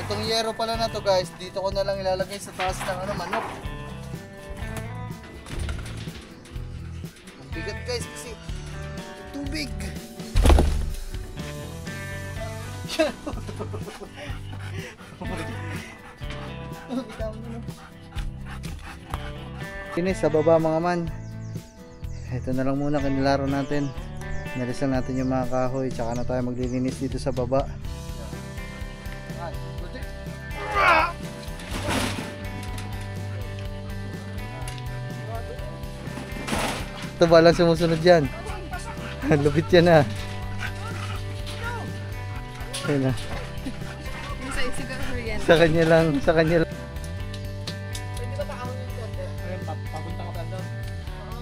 Itong yero pala na to guys, dito ko na lang ilalagay sa taas ng manok. Ang bigat guys kasi tubig. Ini sa baba mga man. Ito na lang muna kinilaro natin. Nalisan natin yung mga kahoy, tsaka na tayo maglilinis dito sa baba. Ito ba lang sumusunod dyan? Lupit yan ha. Ayun na. Sa kanya lang, sa kanya lang. Pwede ba pakahon yung konti? Ayun, papunta ka pa doon. Oo.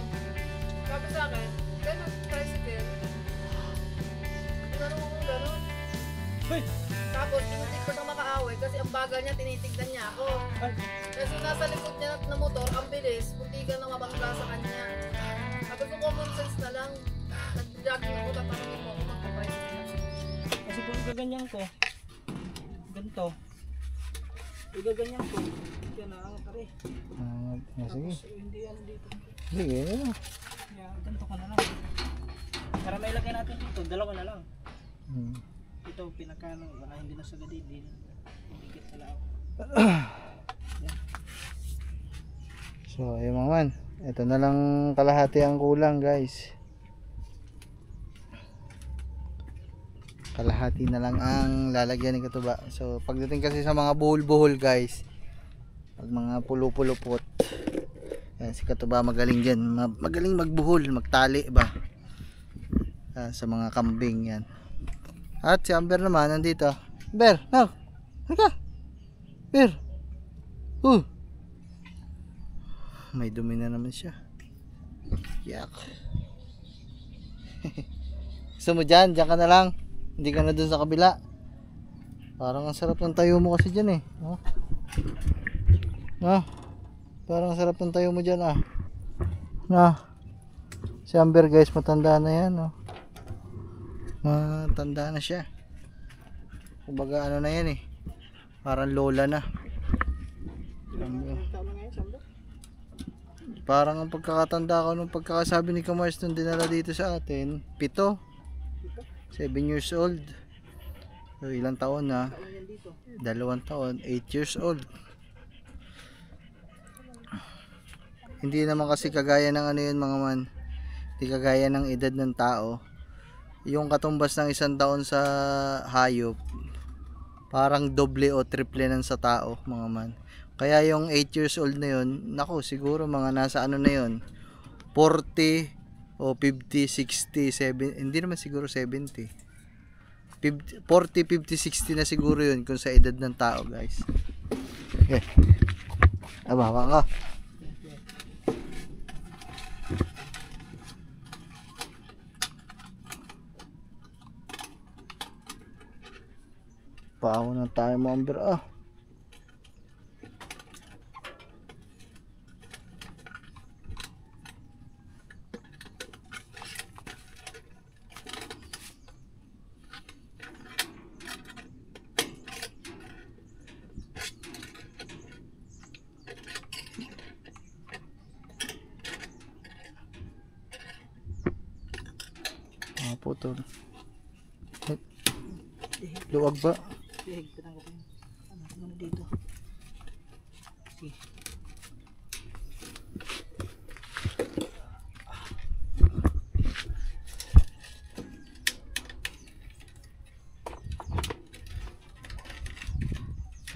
Sabi sa akin, kaya nag-tricycle. Tinanong ako gano'n. Uy! Tapos, tinitig ko na makaaway kasi ang bagal niya, tinitignan niya ako. Kasi nasa likod niya na motor, ang bilis, puti ka na mabangga sa kanya. Sabi ko, common sense na lang. Nag-jogging ako, tatanungin mo ako magpa-bicycle. Kasi kung gaganyan ko, ganito. Igaganyan ko. Kaya naangat ka rin. Sige. Tapos hindi yan dito. Sige. Kaya ganito ka na lang. Para mailagay natin dito, dalawa na lang. Ito pinakano, wala hindi na sagad hindi. Higit na lang. So ayun mga man, ito na lang kalahati ang kulang guys. Kalahati na lang ang lalagyan ni Katuba. So pagdating kasi sa mga buhol-buhol guys, pag mga pulo-pulupot, yan, si Katuba magaling dyan, magaling magbuhol, magtali ba, sa mga kambing yan. At si Amber naman nandito. Amber, no, halika Amber. May dumi na naman siya. Yak. Gusto mo dyan? Dyan ka na lang. Hindi ka na dun sa kabila. Parang ang sarap ng tayo mo kasi dyan eh. Parang ang sarap ng tayo mo dyan ah. Si Amber guys, matanda na yan oh. Matanda na siya. Kumbaga ano na yan eh. Parang lola na. Parang ang pagkakatanda ko nung pagkakasabi ni Kamars nung dinala dito sa atin, 7 years old. So ilang taon na? 2 taon, 8 years old. Hindi naman kasi kagaya ng ano yun mga man. Hindi kagaya ng edad ng tao. Yung katumbas ng 1 taon sa hayop, parang doble o triple ng sa tao mga man. Kaya yung 8 years old na yun, naku siguro mga nasa ano na yun, 40 o 50, 60, 70, hindi naman siguro 70. 40, 50, 60 na siguro yun kung sa edad ng tao guys. Okay. Ababa ka. Paaw na tayo mo Amber ah. Putol. Luwag ba? Higpitan ko pa yun. Ano dito? Sige.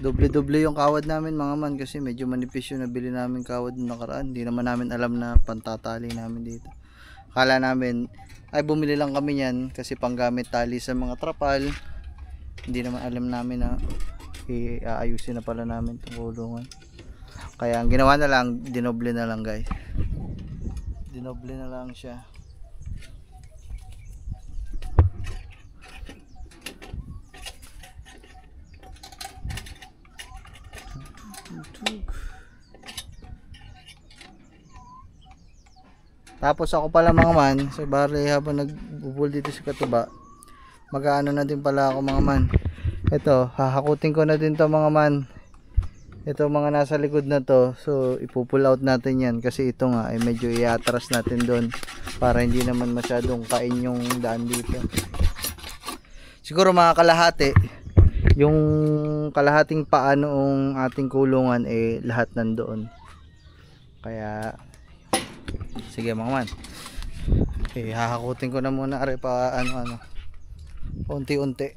Doble-doble yung kawad namin mga man kasi medyo manipis yung nabili namin kawad nung nakaraan. Hindi naman namin alam na pantatali namin dito. Akala namin ay bumili lang kami yan kasi panggamit tali sa mga trapal. Hindi naman alam namin na iayusin na pala namin itong kulungan. Kaya ang ginawa na lang, dinoble na lang guys. Dinoble na lang siya. Tapos ako pala mga man, so bari habang nagbubul dito sa Katuba, mag-aano na din pala ako mga man. Ito, hahakutin ko na din to mga man. Ito mga nasa likod na to. So ipupull out natin yan. Kasi ito nga ay medyo i-atras natin doon. Para hindi naman masyadong kain yung daan dito. Siguro mga kalahati. Yung kalahating paa noong ating kulungan eh lahat nandoon. Kaya sige mga man. Okay, hahakutin ko na muna are pa ano. Unti-unti.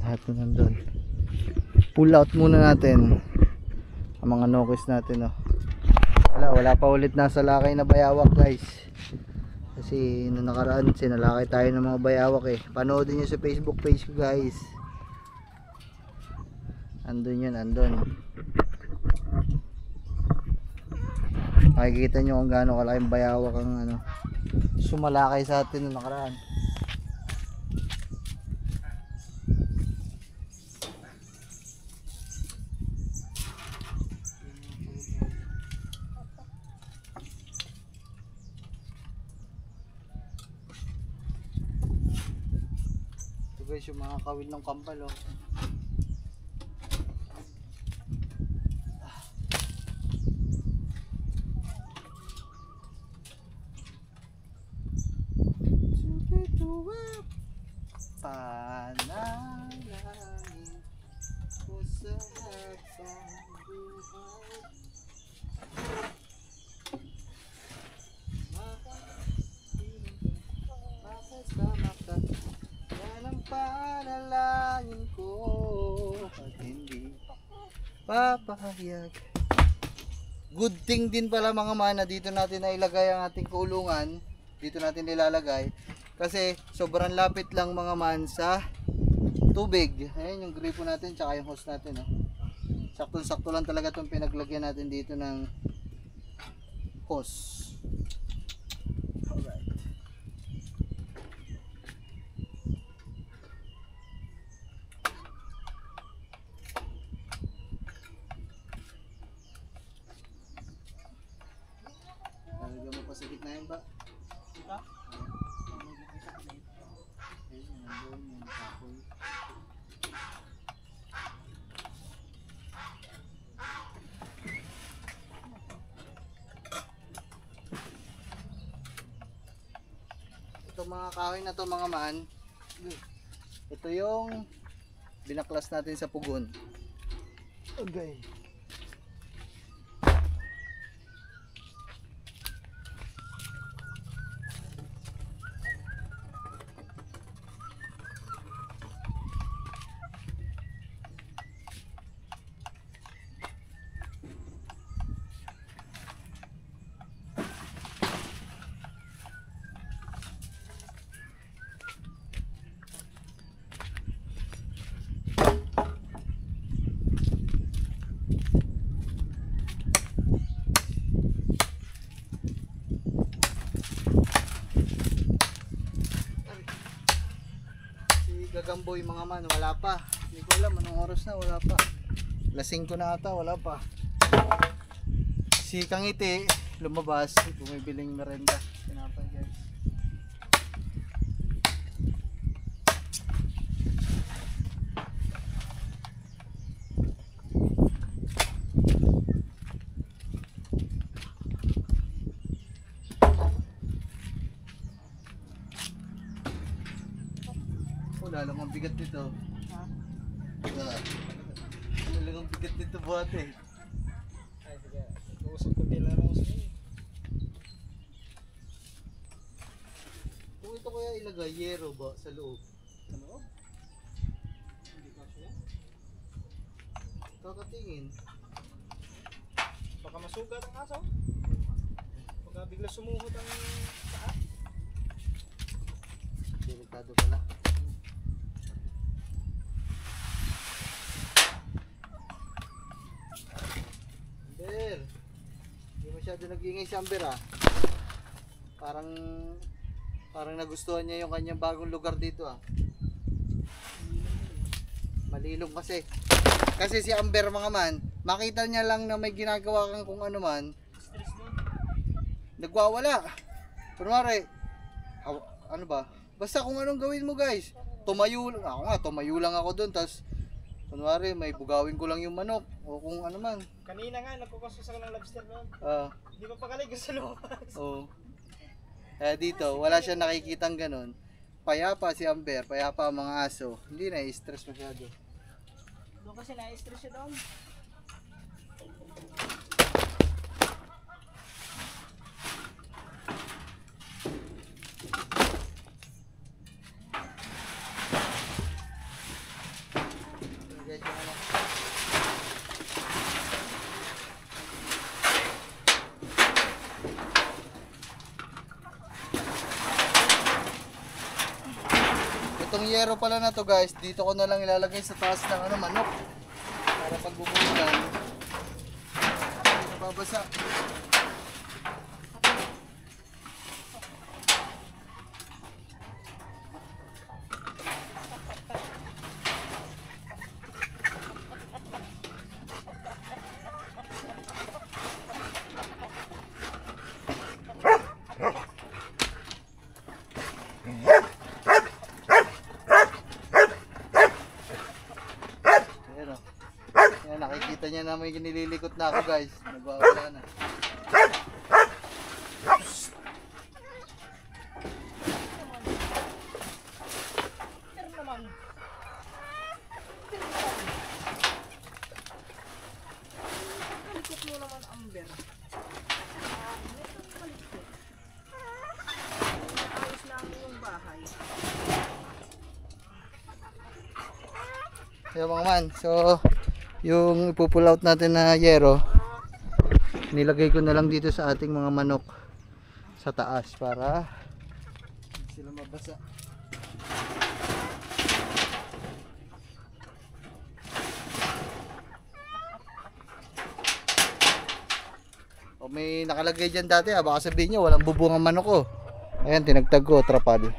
Lahat na nandun. Pull out muna natin ang mga nokis natin, oh. Wala pa ulit nasa lakay na bayawak, guys. Kasi nung nakaraan sinalakay tayo ng mga bayawak eh. Panoodin nyo sa Facebook page ko, guys. Andun yun, andun. Makikita nyo kung gaano kalaking bayawak ang ano, sumalakay sa atin nung nakaraan. Guys, yung mga kawil ng kampal, oh. Panalangin ko sa habang buhay, makasama ka. Yan ang panalangin ko at hindi papahayag. Good thing din pala mga mana, dito natin nailagay ang ating kulungan. Dito natin nilalagay kasi sobrang lapit lang mga man sa tubig. Ayan yung gripo natin tsaka yung hose natin, oh. Sakto-sakto lang talaga itong pinaglagyan natin dito ng hose. Alright. Lalagyan mo pa sa gitna yun ba? Ito? Ito mga kahoy na to mga man, ito yung binaklas natin sa pugon. Okay. Gagamboy mga man, wala pa. Hindi ko alam anong oras na, wala pa. Lasing ko na ata, wala pa. Si Kangiti lumabas, bumibiling merenda. Tinapay, guys. Lalang ang bigat nito. Ha? Lalang ang bigat nito buhati. Ay, sige. Uusap ko din lang ako sa inyo. Kung ito kaya ilagay, yero ba sa loob? Sa loob? Hindi ka siya? Kakatingin. Baka masugat ang aso. Baka bigla sumuhot ang paa. Delikado pala. Amber, hindi masyado nag-iingay si Amber, ah. Parang nagustuhan niya yung kanyang bagong lugar dito, ah. Malilong kasi. Kasi si Amber mga man, makita niya lang na may ginagawa kang kung ano man, Stress doon. nagwawala. Kunwari, ano ba? Basta kung anong gawin mo guys. Tumayo lang ako doon, tapos kunwari may bugawin ko lang yung manok o kung ano man. Kanina nga, nagkukusos ako ng lobster noon. Hindi ko pa kalig sa lumabas. Oo. Kaya dito, wala siya nakikitang ganun. Payapa si Amber, payapa ang mga aso. Hindi na i-stress masyado. Doon kasi na-stress siya doon. Itong yero pala na to guys, dito ko na lang ilalagay sa taas ng manok. Para pag bumulan, hindi nababasa. Ayan, nakikita niya na may nililikot na ako guys. Nagwawala na. Kalikot mo naman, Amber. Ayos namin yung bahay. Ayan mga man, so yung ipupull out natin na yero, nilagay ko na lang dito sa ating mga manok sa taas para hindi sila mabasa. O may nakalagay dyan dati, baka sabihin nyo walang bubong ang manok ko. Ayan, tinagtag ko, trapal.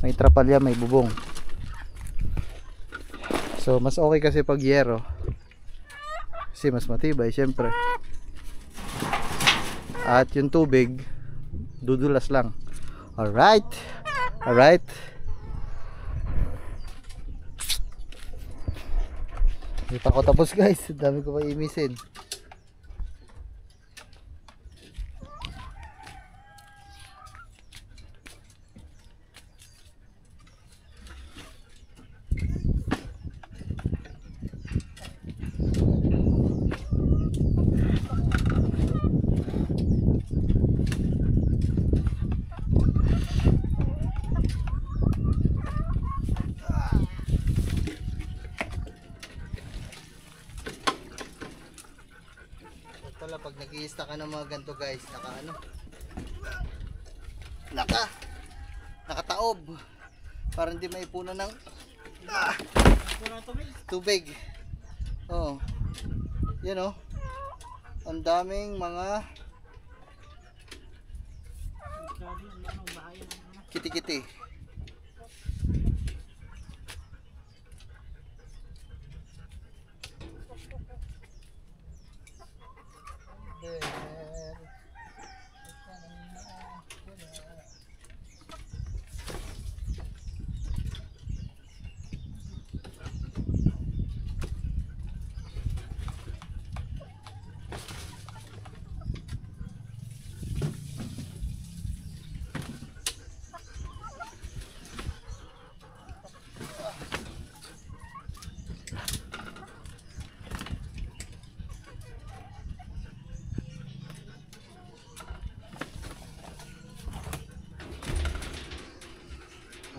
May trapal yan, may bubong. So mas okay kasi pag yero, kasi mas matibay syempre. At yung tubig dudulas lang. Alright. Alright. Hindi pa ako tapos guys, dami ko pa imisin. Pag nag-i-ista ka ng mga ganito guys, nakataob para hindi maipunan ng tubig. Oh. Yan oh. Ang daming mga kiti-kiti.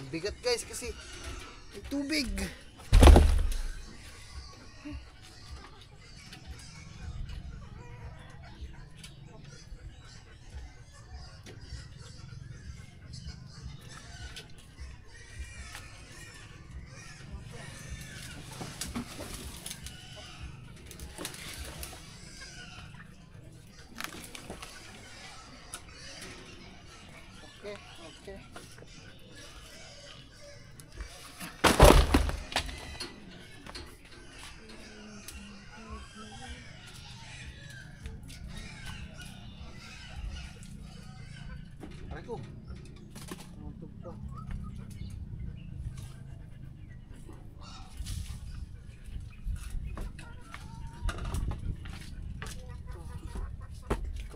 Bigat guys kasi may tubig. Okay.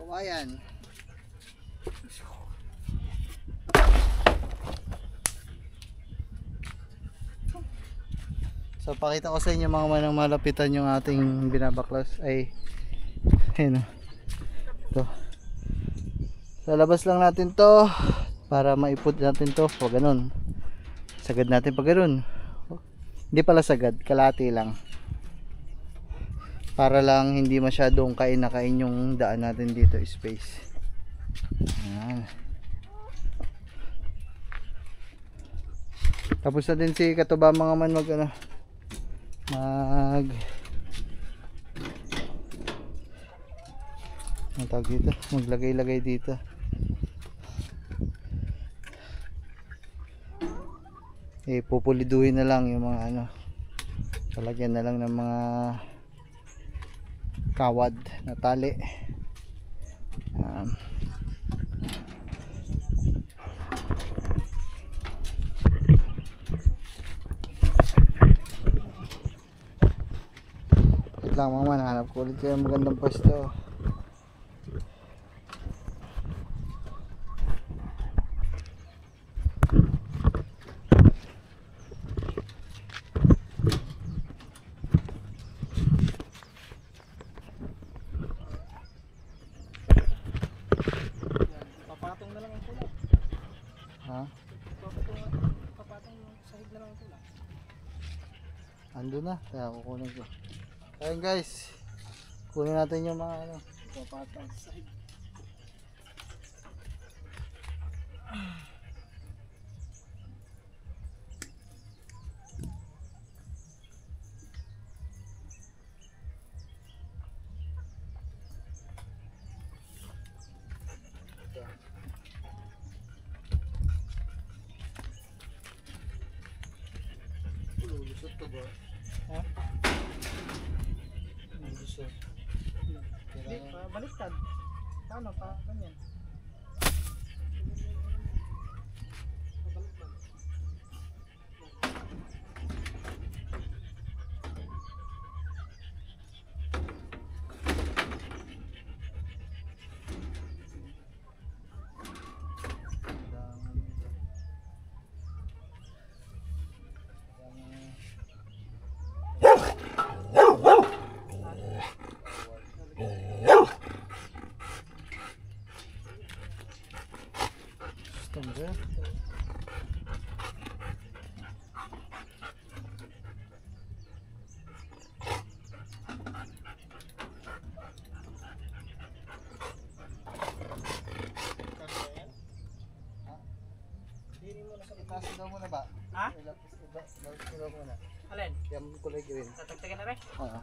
Kawayan. So pakita ko sa inyo mga manang malapitan yung ating binabaklas ay ayun oh. Ito. Lalabas lang natin to para maiput natin to. O ganun. Sagad natin pag ganun. Hindi pala sagad, kalahati lang. Para lang hindi masyadong kain na kain yung daan natin dito, space. Ayan. Tapos na din si Katuba mga man mag ano, ang tawag dito, maglagay-lagay dito. Pupuliduhin na lang yung mga ano, palagyan na lang ng mga kawad na tali. Wait lang mga man, hanap ko ulit kayo magandang pwesto. Papatong na lang ang kulay. Ha? Papatong sahig na lang ang kulay. Ando na, kaya kukunin ko. Ayun guys, kunin natin yung mga ano, Papatong sahig. lulusot to ba? Ha? Lulusot. Hindi, baliktad. Paano pa? Ganyan. Baliktad. Tangga. Itaas daw muna ba? Ha? Itaas daw muna. Alin? Yung kulay green. Tatagtagan na rin? Oo.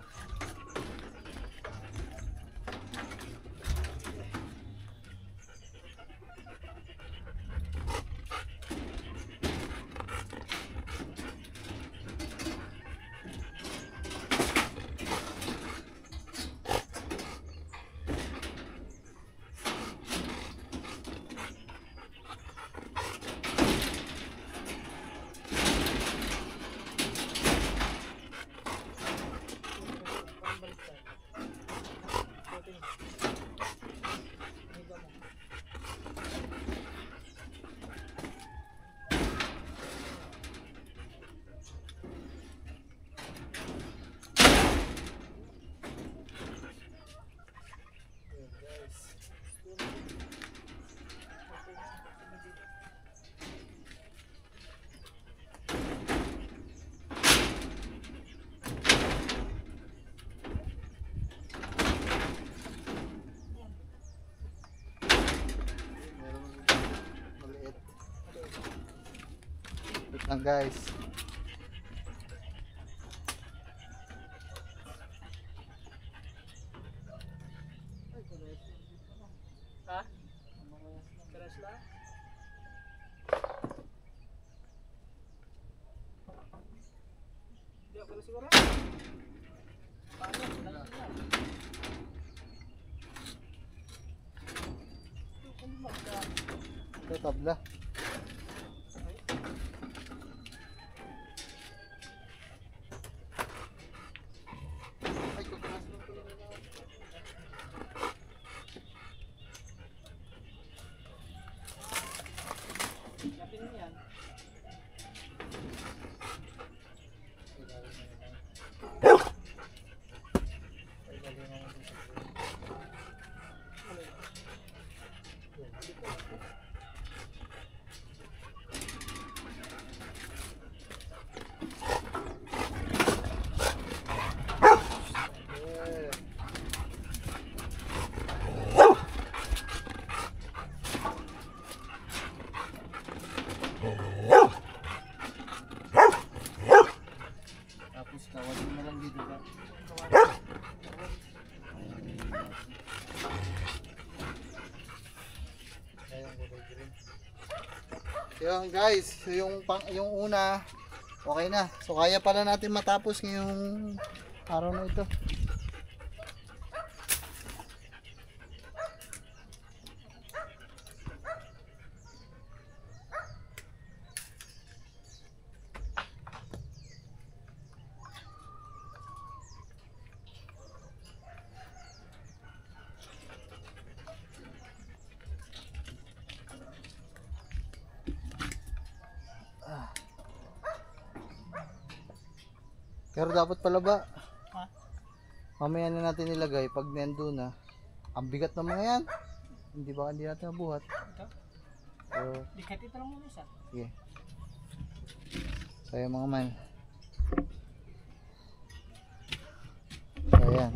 Wait lang guys. Ha? Teres lang? Hindi ako na siguro. Paano? Dalawa na. Ito tabla. Ayun guys, so yung una okay na. So kaya pala natin matapos ngayong araw na ito. Pero dapat pala ba, Ha? mamaya na natin ilagay pag nandun na. Ang bigat ng mga yan. Hindi ba hindi natin nabuhat? Ito? So, Di kahit ito lang muna isa. sige. So ayan mga man. So ayan.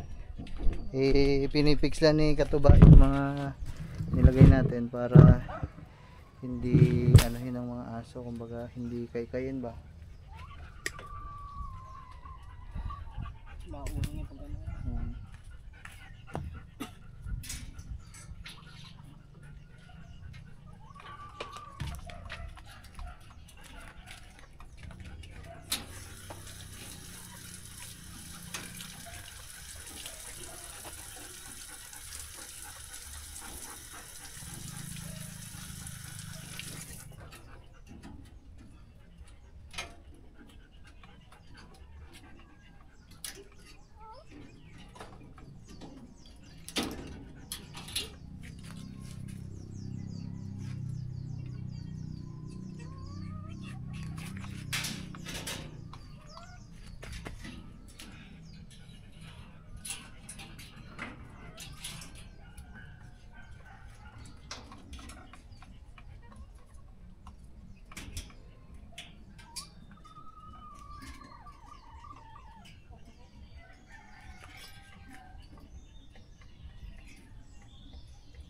Pinipix lang ni Katuba yung mga nilagay natin para hindi anuhin ng mga aso. Kumbaga hindi kaykayin ba. Maunang yung pag ano. Hmm.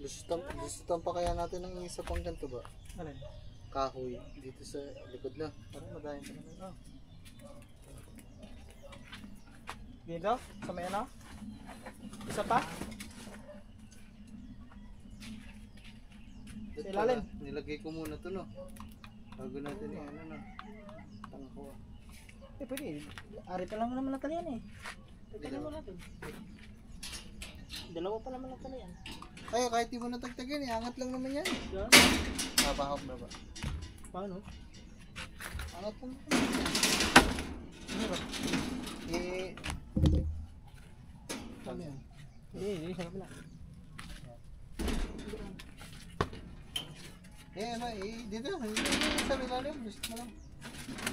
Gusto pa kaya natin ng isa pang ganito ba? Alin? Kahoy dito sa likod na. Parang madahin pa naman. Oh. Dito? Sa may ano? Isa pa? Dito ilalim. pala, nilagay ko muna to no. Bago natin yung ano no. Tangko. Eh pwede. Ari pa lang naman natin yan eh. Hindi Tagtagan mo naman. natin. Dalawa pa naman natin yan. Ay, kahit di mo natagtagin, angat lang naman yan. Yan. Babahok na ba? Paano? Angat lang. Ano ba? Ano yan? Hindi sa kabila. Ano, dito, hindi sa milalim, gusto mo lang.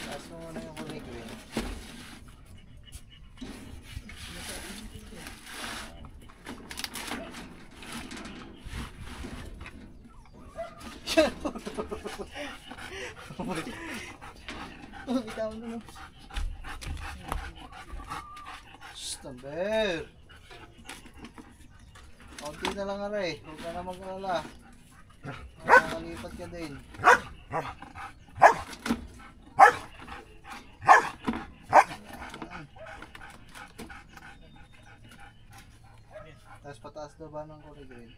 Taas mo muna yung kulay green. Bitawan mo no. Shhh, Tamber. Konti na lang aray. Huwag ka na mag-alala. Makakalipat ka din. Tapos pataas na ba ng kulay green?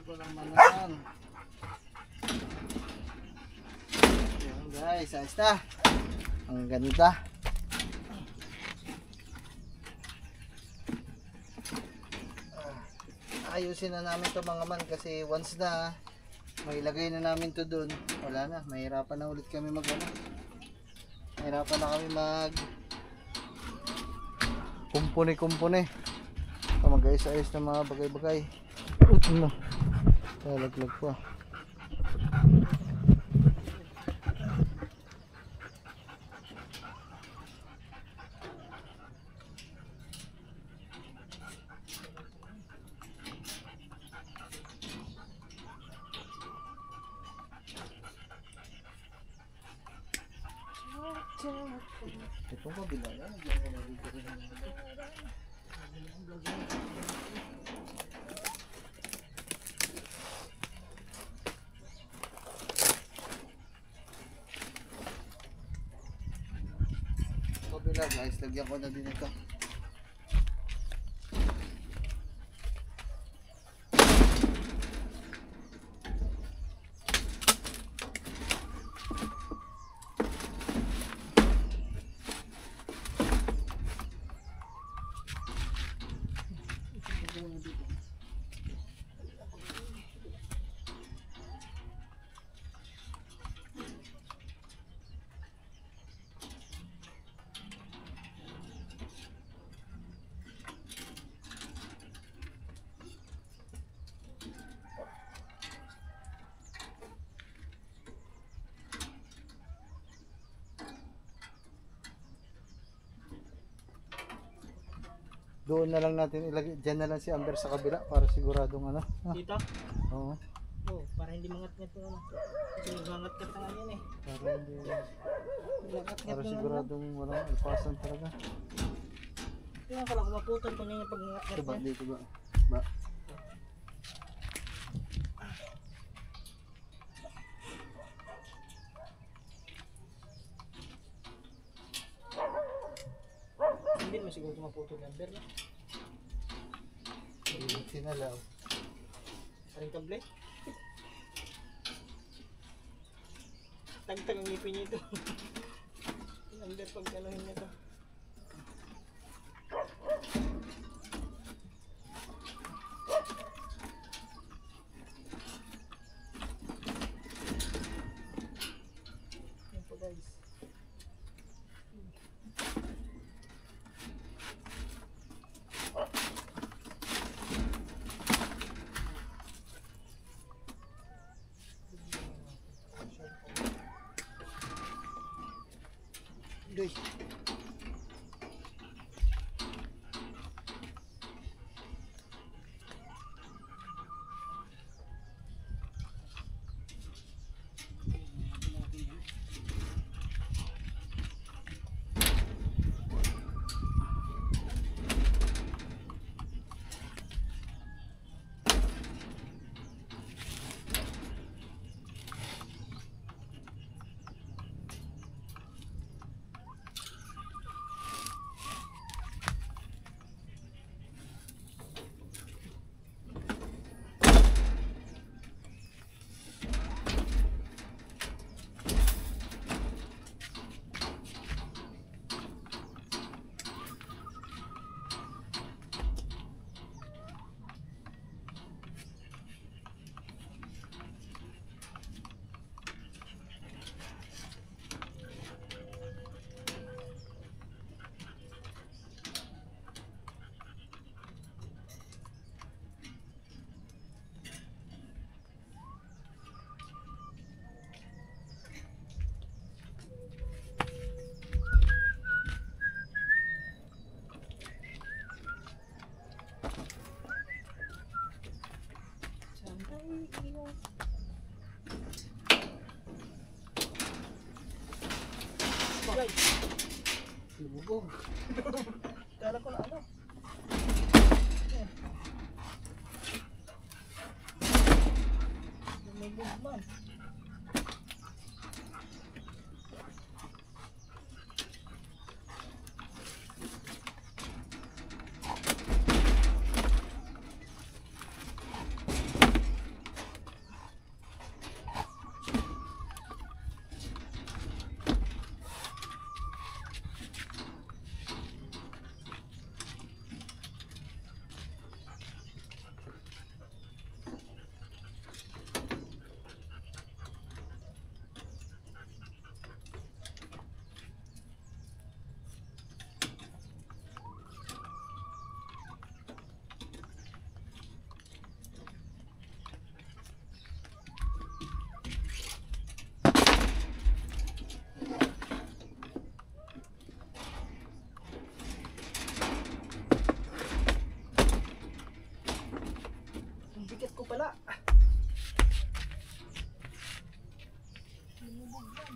Walang manahan. Ayan guys, ayos na. Ang ganda. Ayusin na namin to mga man kasi once na mailagay na namin to dun, wala na, mahirapan na ulit kami mahirapan na kami kumpuni so, mag-ayos-ayos na mga bagay-bagay. No, talaglag pa. Ito ba bilala? Nagyan ko na dito rin. Kabila guys, lagyan ko na din ito. Doon na lang natin ilagay, dyan na lang si Amber sa kabila para siguradong ano. Dito? Oo. Oo, para hindi mangat-ngat yung ano. Kasi mangat-ngat na nga yan eh. Para hindi, Mangat-ngat para yung ano. siguradong walang alpasan talaga. Tingnan ko lang kung maputol pa niya yung pag-ngat-ngat Ito ba? niya. Dito ba? Ba? Hindi naman siguro maputol yung ber. Sinalaw. Aring kable. Tagtag ang ngipin niya ito. Ang ber pag ganohin niya ito. Yan po guys. Doy. Guys, Lubog. kala ko na ano. Lumubog man. Ang bigat ko pala. Lumubog yan.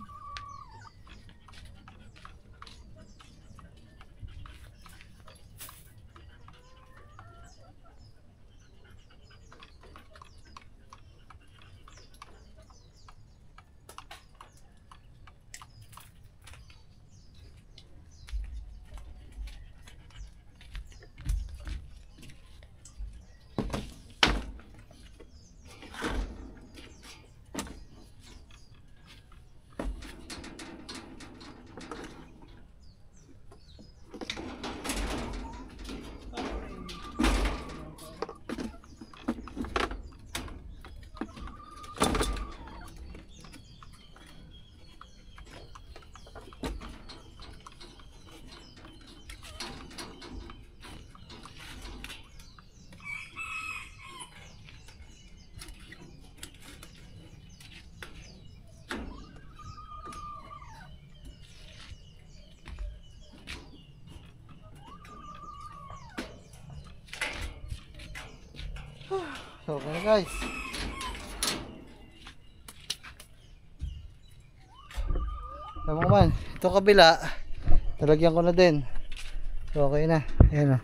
Okay na guys. Alam mo man, itong kabila, talagyan ko na din. So, okay na. Ayan o.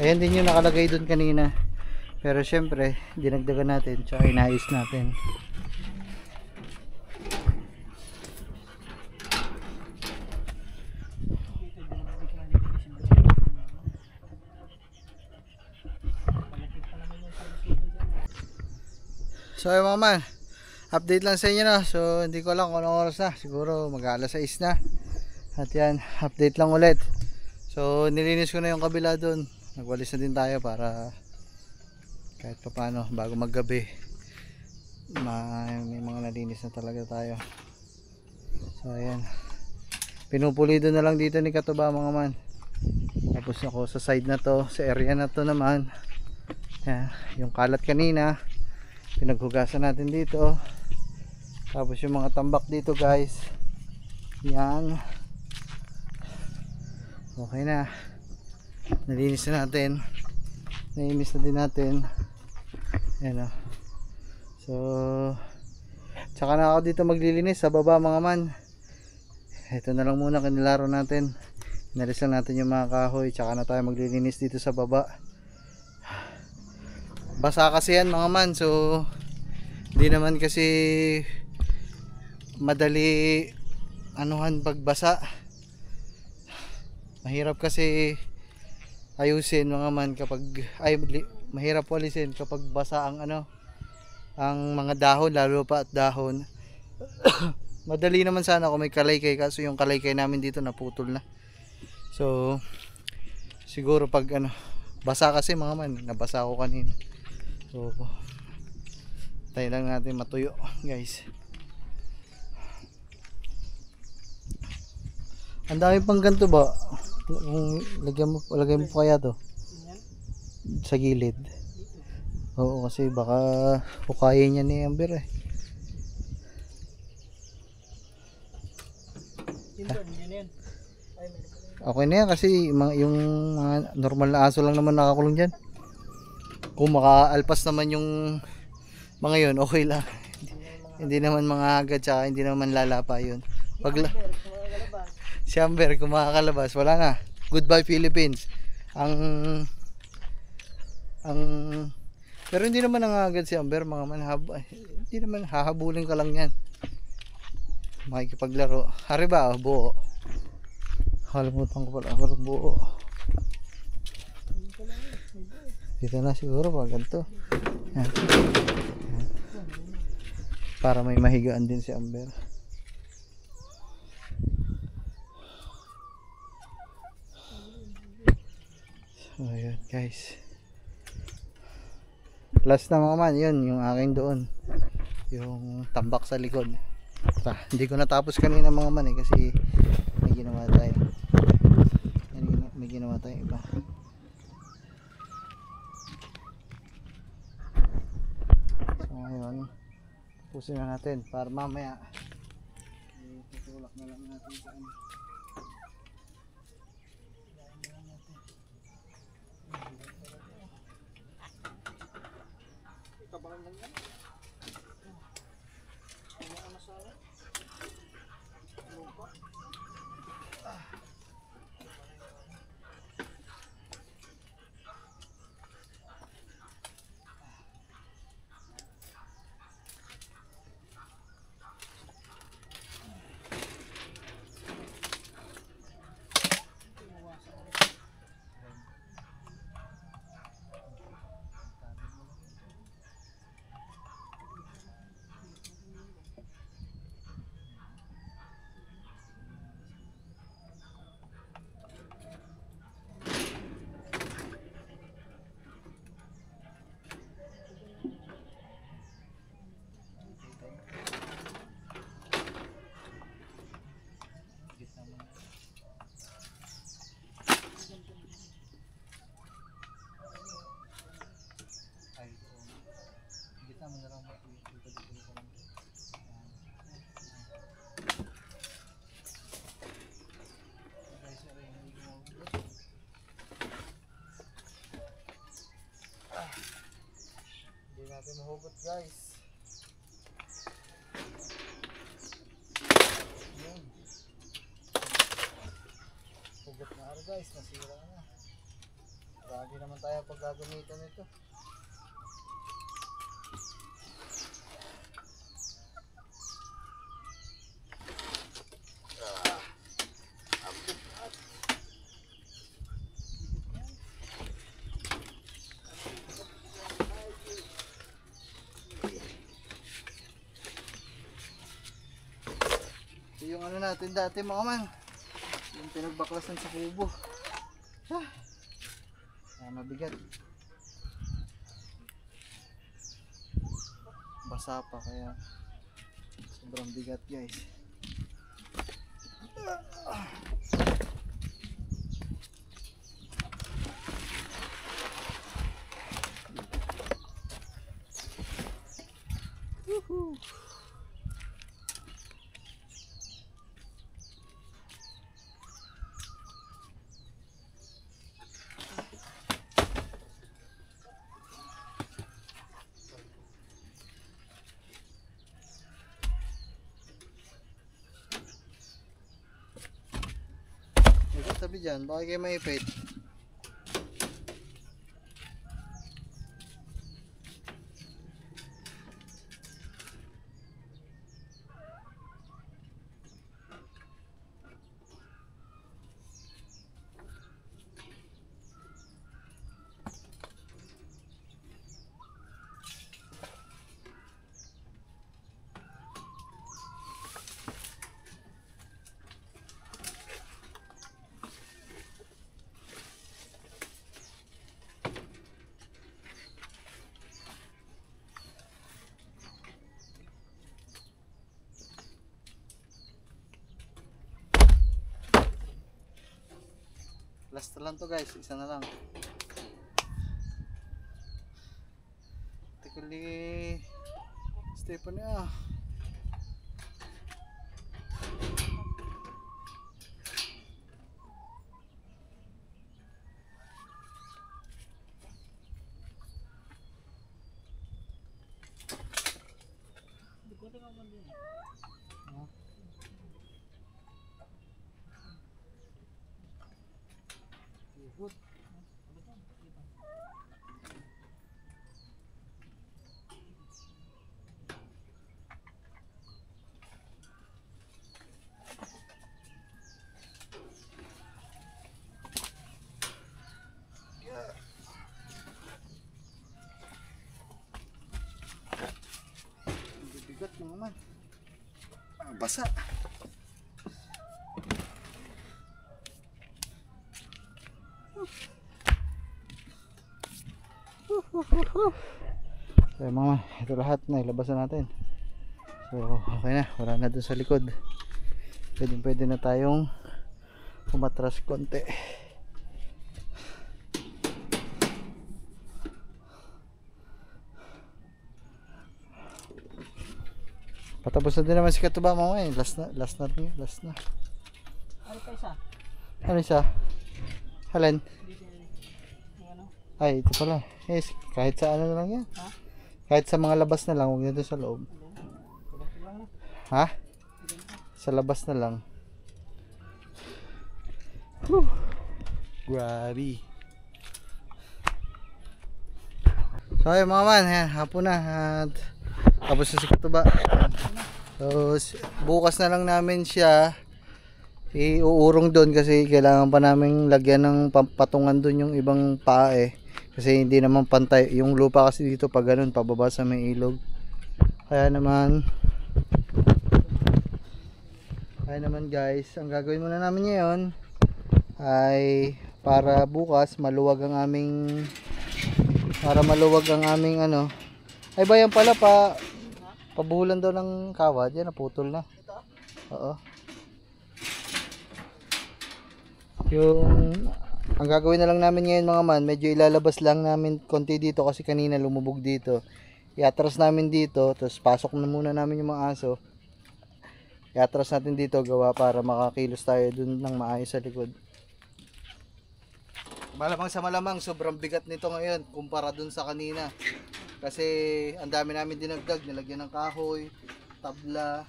Ayan din yung nakalagay dun kanina. Pero syempre, dinagdagan natin. Tsaka inayos natin. So ayun mga man, update lang sa inyo na. So hindi ko lang kung anong oras na. Siguro mag-alas 6 na. At yan, update lang ulit. So nilinis ko na yung kabila doon. Nagwalis na din tayo para kahit pa paano bago maggabi may mga nalinis na talaga tayo. So ayan, pinupulido na lang dito ni Katuba mga man. Tapos ako sa side na to, sa area na to naman, yan, yung kalat kanina pinaghugasan natin dito. Tapos yung mga tambak dito guys, yan, okay na, nalinis na natin, naimis na din natin. Yan o. So tsaka na ako dito maglilinis sa baba mga man. Ito na lang muna kinilaro natin, inalis lang natin yung mga kahoy, tsaka na tayo maglilinis dito sa baba. Basa kasi yan mga man, so hindi naman kasi madali anuhan pagbasa. Mahirap kasi ayusin mga man kapag mahirap walisin kapag basa ang ang mga dahon, lalo pa at dahon. Madali naman sana kung may kalaykay, kaso yung kalaykay namin dito naputol na. So siguro pag basa kasi mga man, nabasa ako kanina. So tayo lang natin matuyo guys. Ang dami pang ganito ba? Lagyan mo kaya to sa gilid. Oo, kasi baka hukayin niya ni Amber eh. Okay na yan kasi yung mga normal na aso lang naman nakakulong dyan. Kung makaalpas naman yung mga yun, okay lang. Hindi naman mga agad, tsaka hindi naman lalapa yun. Si Amber kung makakalabas, wala na. Goodbye Philippines. Pero hindi naman nangagad si Amber mga hindi naman, hahabulin ka lang yan. Makikipaglaro. Hari ba? Buo. Kalimutan ko pala. Buo. Dito na siguro pag ganito. Yan. Para may mahigaan din si Amber. So ayan guys, last na mga man, yun yung aking doon, yung tambak sa likod. Hindi ko natapos kanina mga man kasi may ginawa tayo. May ginawa tayo iba. So ngayon tapusin na natin para mamaya tutulak na lang natin sa Hindi natin mahugot guys. Yun. Hugot na araw guys, nasira na. Lagi naman tayo pag gagamitan ito. Yung ano natin dati mga man, yung pinagbaklasan sa kubo. Mabigat, basa pa kaya sobrang bigat guys. Woohoo! Sabi dyan, baka kayo maipit. Last na lang to guys, isa na lang. Tikali Stephanie ah. Good. Bigat mo naman. Basa. So mga, ito lahat na ilabas na natin. So okay na, wala na dun sa likod. Pwede na tayong umatras konti. Patapos na din naman si Katuba mga eh. Last na. Ano pa isa? Ano isa? Halan? Ay, ito pala. Yes, kahit sa ano na lang yan. Ha? Kahit sa mga labas na lang, huwag na doon sa loob. Ha? Sa labas na lang. Whew. Grabe. So ayun mga man, yan, hapon na at tapos na si Katuba. So bukas na lang namin siya iuurong doon kasi kailangan pa namin lagyan ng patungan doon yung ibang paa eh. Kasi hindi naman pantay yung lupa kasi dito pag ganun pababa sa may ilog. Kaya naman guys, ang gagawin muna namin ngayon ay para bukas maluwag ang aming ano. Ay bayan pala pabuhulan daw ng kawad. Yan naputol na. Oo. Yung ang gagawin na lang namin ngayon mga man, medyo ilalabas lang namin konti dito kasi kanina lumubog dito. Iatras namin dito, tapos pasok na muna namin yung mga aso. Iatras natin dito gawa para makakilos tayo dun ng maayos sa likod. Malamang sa malamang sobrang bigat nito ngayon kumpara dun sa kanina. Kasi ang dami namin dinagdag, nilagyan ng kahoy, tabla,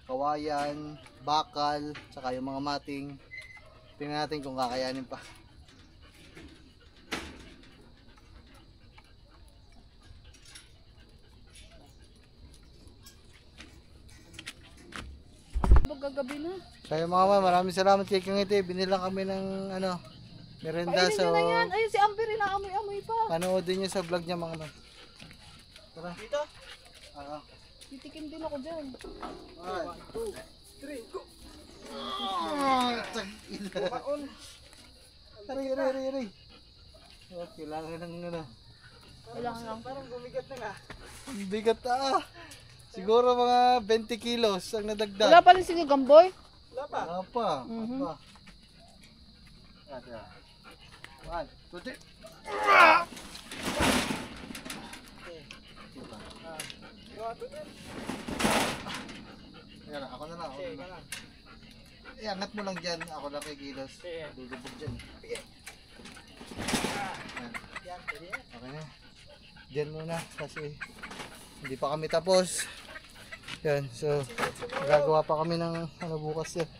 kawayan, bakal, saka yung mga mating. Tingnan natin kung kakayanin pa. Gagabi na. Kaya mga man, maraming salamat kay Kang Ite. Binilang kami ng merenda. Painin So nyo na yan. Ayun si Amber, inaamoy-amoy pa. panoodin nyo sa vlog niya mga man. Tara. Dito. Oo. Titikim din ako dyan. 1, 2, 3, go! Baon. Aray. Oh, kailangan ng Kailangan lang. Parang gumigat na nga. ang bigat Siguro mga 20 kilos ang nadagdag. Wala pa rin sige gamboy. Wala pa. Wala pa. Mhm. Wala pa. 1, 2, 3. Ayan, ako na lang. Sige, ka lang. Iangat mo lang dyan. Ako lang kay kilos. Sige. Lulubog dyan. Ayan. Yan, pwede yan. Okay na. Dyan muna kasi hindi pa kami tapos. Yan. So, gagawa pa kami ng bukas yan.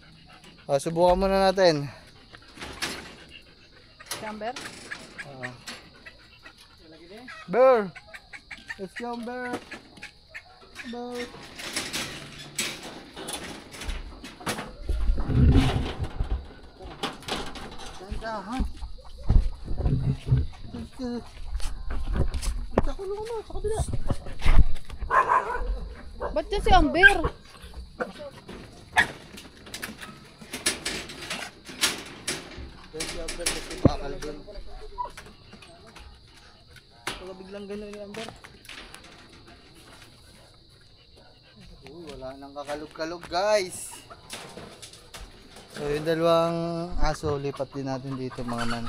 Subukan muna natin. Si Amber. Lagi din. Bear! Let's go, Bear! Bear! Dandahan! Sa kulungan mo, sa kabila! Ba't yan si Amber? Let's go, Bear! Kasi bakal dun. Wala biglang gano'n ni Amber. Wala nang kakalog-kalog, guys. So yung dalawang aso lipat din natin dito mga man.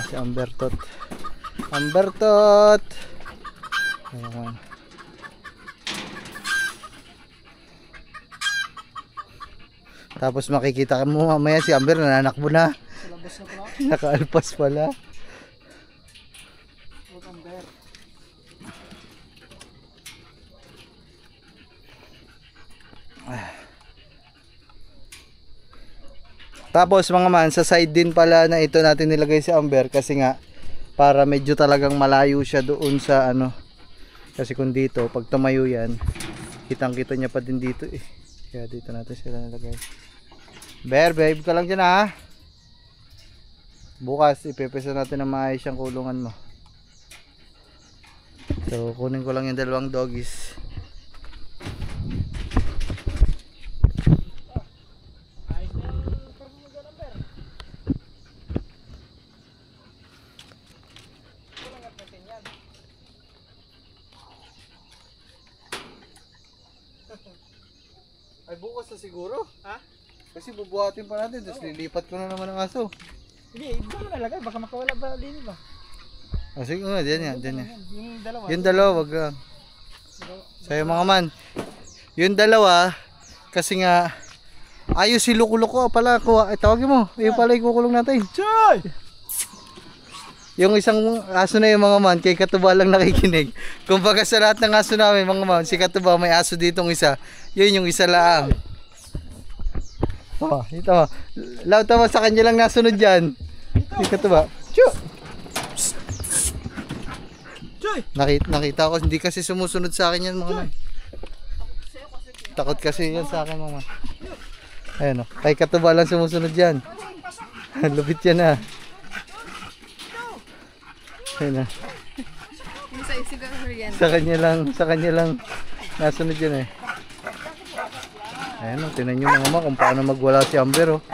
Si Ambertot. Ayan. Tapos makikita mo mamaya si Amber nananakbo na. Sa labas na pala. Nakaalpas pala. Huwag Amber. Tapos mga man, sa side din pala na ito natin nilagay si Amber kasi nga para medyo talagang malayo siya doon sa kasi kung dito pag tumayo yan kitang-kita niya pa din dito eh. Kaya dito natin sila nilagay. Bear, babe ka lang dyan ha. Bukas ipepesa natin na maayos yung kulungan mo. So kunin ko lang yung dalawang doggies. Ayos na yung perfume mo dyan, Amber. Kulangat natin yan. Ay bukas na siguro. Ha? Kasi bubuhatin pa natin tapos lilipat ko na naman ang aso. Hindi, ito mo nalagay. Baka makawala ba din ba? Sige nga, dyan yan. Yung dalawa. Yung dalawa, wag lang. Sa'yo mga man. Yung dalawa, kasi nga, ayos si Luko-Luko pala. Tawagin mo, yung pala ikukulong natin. Choy! Yung isang aso na yung mga man, kay Katuba lang nakikinig. Kumbaga sa lahat ng aso namin, mga man, si Katuba may aso ditong isa. Yun yung isa lang. Oh, ito. Laut mo sa kanya lang nasunod dyan. Si Katuba. Choo! Choy! Nakita ko, hindi kasi sumusunod sa akin yan mga man. Takot kasi yan sa akin mga man. Ayun o, kay Katuba lang sumusunod yan. Lupit yan ha. Ayun na. Yung sa siguro yan. Sa kanya lang nasunod yan eh. Ayun o, tinan nyo mga man kung paano magwala si Amber o.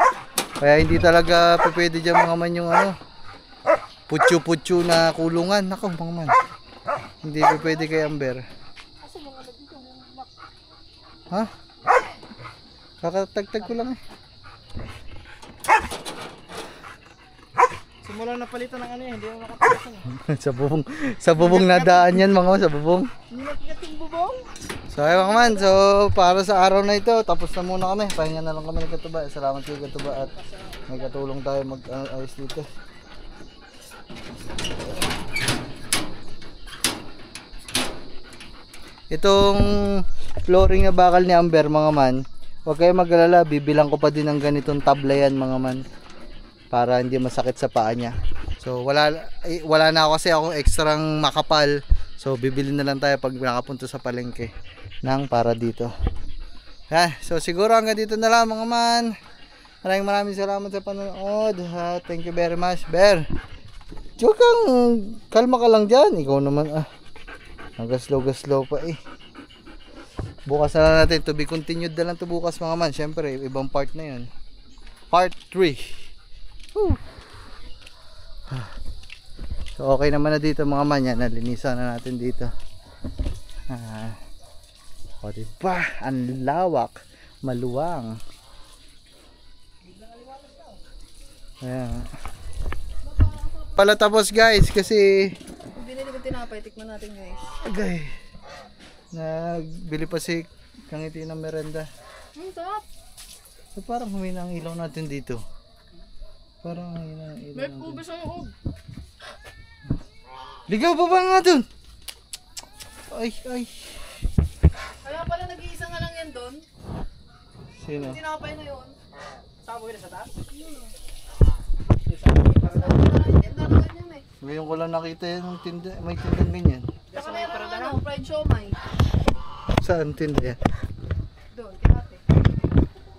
Kaya hindi talaga pwede dyan mga man yung putyo-putyo na kulungan. Nako mga man. Hindi pwede kay Amber. Ha? Kakatagtag ko lang eh. Simulan na palitan ng ano yan. Hindi mo makapalitan. sa bubong nadaan yan mga man, sa bubong. Hindi nakikat yung bubong. So ayun mga man, so para sa araw na ito, tapos na muna kami. Pahinga na lang kami ng Katuba. Salamat kay Katuba at may katulong tayo mag-ayos dito. Itong flooring na bakal ni Amber mga man, huwag kayo mag-alala, bibilang ko pa din ng ganitong tabla yan mga man, para hindi masakit sa paa niya. So wala na ako kasi akong extrang makapal, so bibili na lang tayo pag nakapunta sa palengke ng para dito. So siguro hanggang dito na lang mga man. Maraming salamat sa panonood. Thank you very much, Ber. Huwag kang kalma ka lang dyan, ikaw naman Gaslow pa eh. Bukas na lang natin, to be continued na lang to bukas mga man. Syempre, ibang part na yun. Part 3. Woo. So okay naman na dito mga man. Yan, nalinisan na natin dito. O diba, ang lawak, maluwang. Ayan. Pala tapos guys, kasi Binili ko tinapay, tikman natin guys. agay, nagbili pa si Kangiti ng merenda. Sarap. So, parang humina ang ilaw natin dito. Parang humina ang ilaw May natin. pubis sa loob. Ligaw pa ba nga dun? Ay. Kaya pala nag-iisa nga lang yan doon. Sino? Tinapay na yun. Saan mo sa taas? Basta wala na yung tinda na ganyan eh. Ngayon ko lang nakita yung tinda, may tindang ganyan. Saka meron fried siomay. Saan tinda yan? Doon, kinate.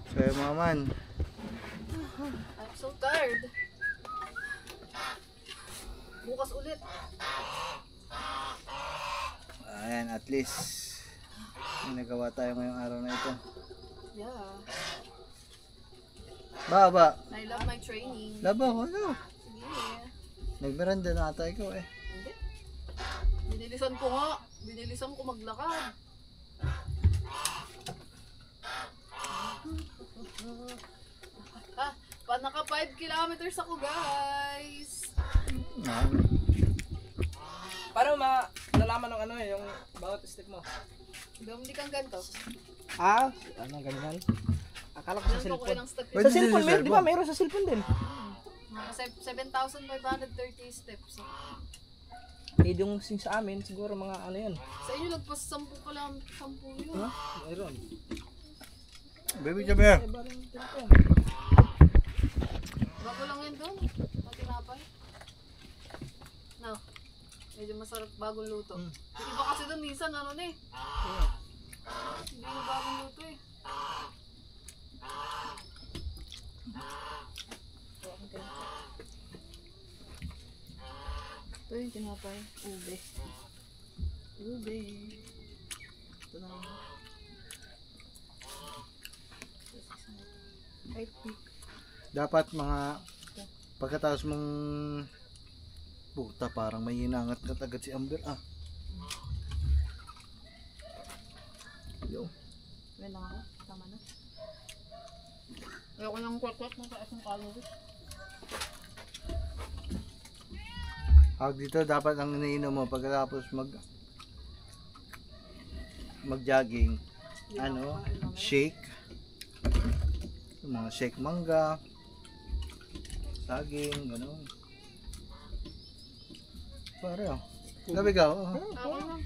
So yung mga man, I'm so tired. Bukas ulit. ayan, at least may nagawa tayo ngayong araw na ito. Yeah. Baba, I love my training. laba ko, ano? Sige. Nagmerenda na ata ikaw eh. Hindi. Binilisan ko nga. Binilisan ko maglakad. Naka 5 kilometers ako guys. Para malalaman ng ano yung bawat step mo. Hindi kang ganito. Ano ganyan? Akala ko sa Ganito ko cellphone. ilang step Pwede Sa din cellphone, sa di ba? Mayroon sa cellphone din. Mga 7,530 steps. Eh, yung sa amin, siguro mga ano yun. Sa inyo lagpas 10 ka lang, 10 yun. Ha? Mayroon. Baby, come here. Eh, barang ganito. Bago lang yun doon. Matinapay. No. Medyo masarap bagong luto. Iba kasi doon minsan ano na eh. Hindi na bagong luto eh. Ito yung tinapay. Ube. Ube. Ito na. Ay, Dapat mga pagkatapos mong puta, parang may hinangat ka agad si Amber. Yo. wait lang ako. Tama na. Ayoko nang kwak-kwak ng taas ng calories. Dito dapat ang iniinom mo pagkatapos mag-jogging, shake. Yung mga shake mangga, saging, gano'n. Pare Gabi ka, Ako lang.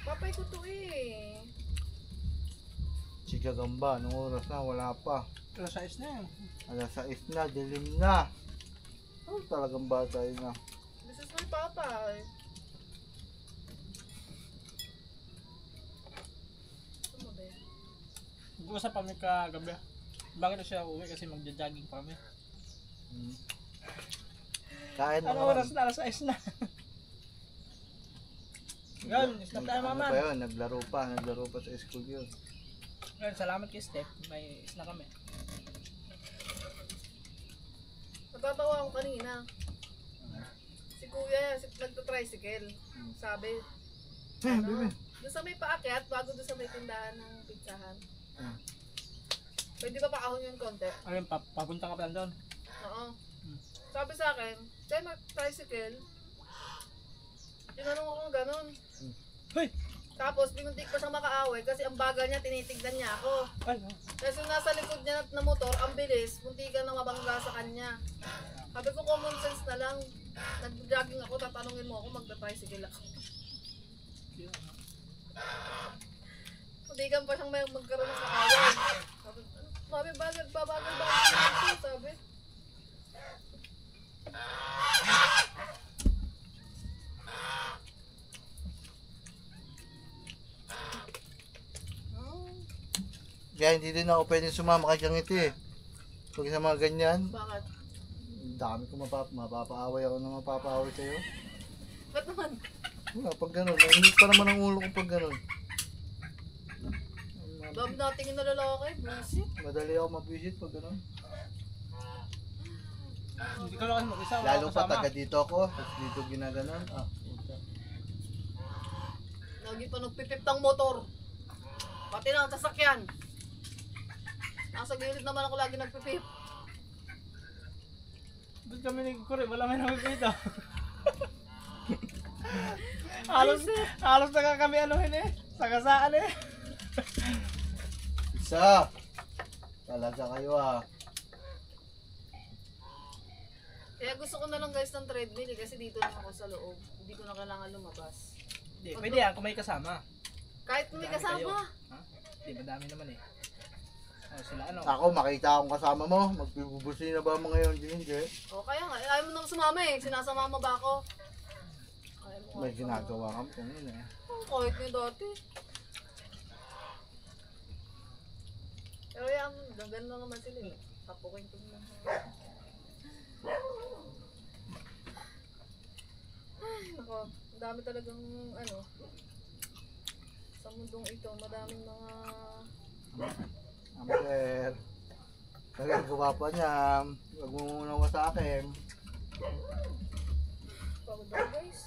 Papay ko to eh. Chika gamba, nung oras na, wala pa. Pero size na yun. Alas 6 na, dilim na. Talagang bata yun na. This is my papay. Ano ba yan? Nag-uusap kami kagabi. Bakit na siya uwi kasi magja-jogging pa kami. Kain mo Ano naman. oras na? Alas 6 na. Yan, stop tayo Ano mama. pa yun, naglaro pa sa school yun. Yan, salamat kay Steph. May isna kami. Natatawa ako kanina. Si kuya, nagta-tricycle. Sabi, doon sa may paakyat, bago doon sa may tindahan ng pizzahan. Pwede ba paahon yung konti? Ayun, papunta ka pa lang doon. Oo. Sabi sa akin, tayo mag-tricycle. Tinanong ako ng ganun. Hoy! Tapos pinuntik pa siyang makaaway kasi ang bagal niya, tinitignan niya ako. Ay, oh. Kasi yung nasa likod niya na motor, ang bilis, muntikan na mabangga sa kanya. Sabi ko common sense na lang. Nag-jogging ako, tatanungin mo ako, magta-tricycle ako. Muntikan pa siyang may magkaroon ng kaaway. Sabi, bagal, sabi. Kaya hindi din ako pwedeng sumama kay Kangiti eh. Pag sa mga ganyan, Bakit? dami ko mapapaaway ako na mapapaaway sa'yo. Ba't naman? Wala, pag ganun. Mainit pa naman ang ulo ko pag ganun. Dami natingin na lalaki, bullshit. Madali ako mabwisit pag ganun. Hindi ka lang kasi mag-isa. wala Lalo kang pa kasama. taga dito ako, tapos dito ginaganon. Ah, puta. Lagi pa nagpipip ng motor. Pati na ang sasakyan. Nasa gilid naman ako lagi nagpipip. Ba't kami nagkuri? Wala may nakikita. halos na kami anuhin eh. Sagasaan eh. Isa! Talaga kayo ah. Kaya gusto ko na lang guys ng treadmill eh, kasi dito lang ako sa loob. Hindi ko na kailangan lumabas. Hindi, pwede yan kung may kasama. Kahit may Dami kayo. kasama. Ha? Di ba dami naman eh. Oh, sila ano? Ako, makita akong kasama mo. Magbibubusin na ba mo ngayon? Hindi. O kaya nga, ayaw mo naman sumama eh. Sinasama mo ba ako? Ayaw mo nga May sumama. ginagawa kami kanina eh. Kahit nga dati. Pero yan, gaganda lang naman sila eh. Tapukin ko lang. Ay, nako. Ang dami talagang ano. Sa mundong ito, madaming mga... Amber. Nagagawa pa niya. Huwag mo muna ka sa akin. Pagod ako guys.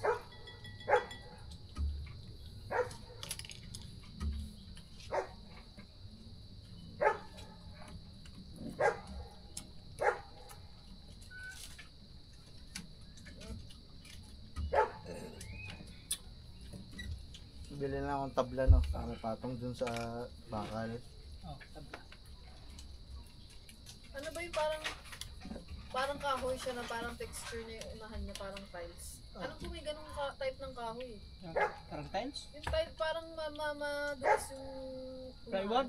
Bili na akong tabla no. Para patong dun sa bakal. Oh, tabla. Ano ba yung parang kahoy siya na parang texture niya yung unahan niya parang tiles. Alam ko may ganung type ng kahoy. Yan. Parang tiles? Yung type parang madulas yung Plywood?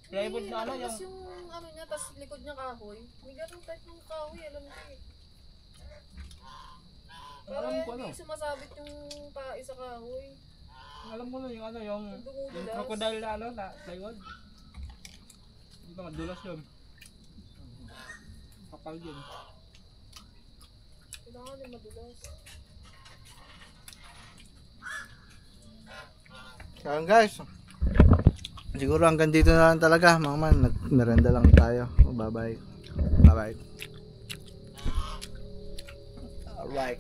Plywood na ano madulas yung... yung ano niya, tas likod niya kahoy. May ganung type ng kahoy, alam ko eh. Pero Alam ko ano. hindi sumasabit yung isa kahoy. Alam mo na yung ano yung... Yung Yung dumudulas. crocodile na ano na plywood. Hindi ba madulas yun? Kapal yun. Kailangan yung madulas. Kaya guys, siguro hanggang dito na lang talaga mga man. Nagmerenda lang tayo. Bye bye. Bye bye. Alright.